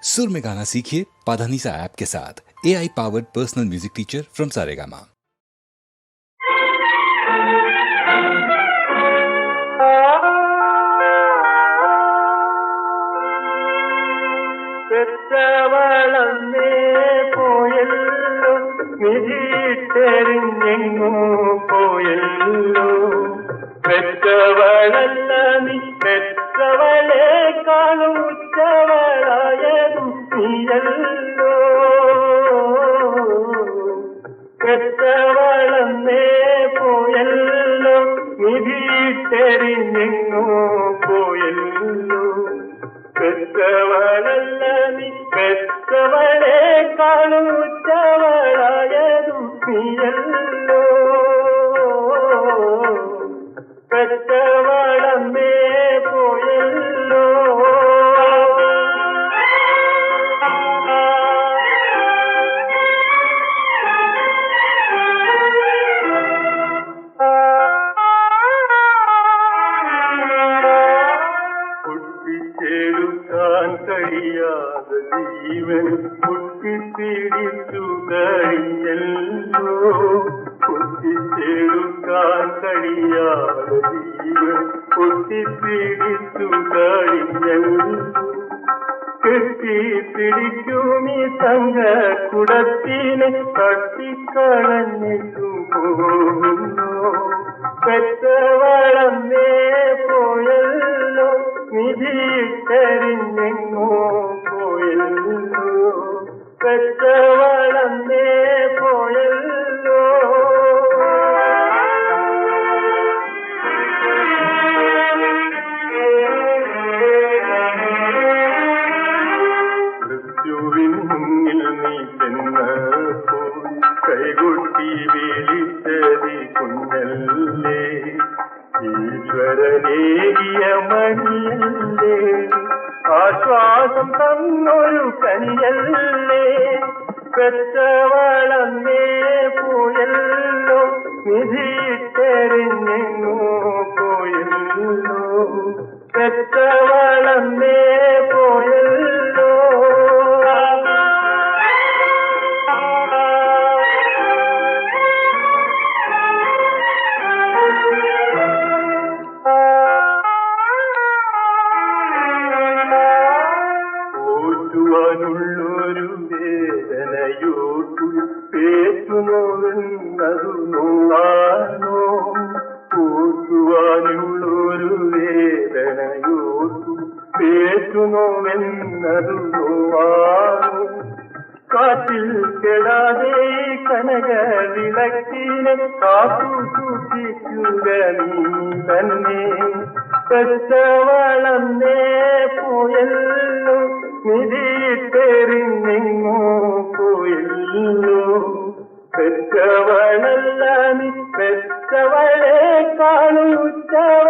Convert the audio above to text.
सुर में गाना सीखिए पाधानीसा ऐप के साथ। AI powered personal music teacher from Saregama. പെറ്റവളന്നേ പോയല്ലോ നിരീട്ടെറിഞ്ഞെങ്ങോ പോയല്ലോ പെറ്റവളല്ല നീ പെറ്റവളെ കാണുച്ചവളായതും നീയല്ലോ പെറ്റവളന്നേ പോയല്ലോ നിരീട്ടെറിഞ്ഞെങ്ങോ പോയല്ലോ പെറ്റവളല്ല നീ പെറ്റവളെ കാണുച്ചവളായതും നീയല്ലോ പെറ്റവളമ്മേ പോയല്ലോ പൊട്ടിച്ചെടുക്കാൻ കഴിയാതെ ജീവൻ പൊട്ടിപ്പിടിച്ചു കഴിഞ്ഞല്ലോ പൊട്ടിച്ചെടുക്കാൻ കഴിയാതെ ജീവൻ പൊട്ടിപ്പിടിച്ചു കഴിഞ്ഞല്ലോ കെട്ടിപ്പിടിക്കുമീ തങ്കക്കുടത്തിനെ തട്ടിക്കളഞ്ഞിട്ടും പോകുന്നു പെറ്റവളന്നേ പോയല്ലോ നിധിയിട്ടെറിഞ്ഞെങ്ങോ പോയല്ലോ പെറ്റവളന്നേ പോയല്ലോ മൃത്യുവിൻ മുന്നിൽ നീ ചെന്നപ്പോൾ കൈകൊട്ടി വിളിച്ചതി കുഞ്ഞല്ലേ ഈശ്വരനേകിയ മണിയല്ലേ ആശ്വാസം തന്നൊരു കനിയല്ലേ പെറ്റവളന്നേ പോയല്ലോ നിധിയിട്ടെറിഞ്ഞെങ്ങോ പോയല്ലോ പെറ്റവളന്നേ പോയല്ലോ ുള്ളൊരു വേദനയോട്ടു പേറ്റുന്നതു നോളാണോ കൂട്ടുവാനുള്ളൊരു വേദനയോട്ടു പേറ്റുന്നോവെന്നതു നോളാണോ കാറ്റിൽ കെടാതെ കനക വിളക്കിനെ കാത്തു സൂക്ഷിക്കുക നീ തന്നെ പെറ്റവളന്നേ പോയല്ലോ നിധിയിട്ടെറിഞ്ഞെങ്ങോ പോയല്ലോ പെറ്റവളല്ല നീ പെറ്റവളെ കാണുച്ചവ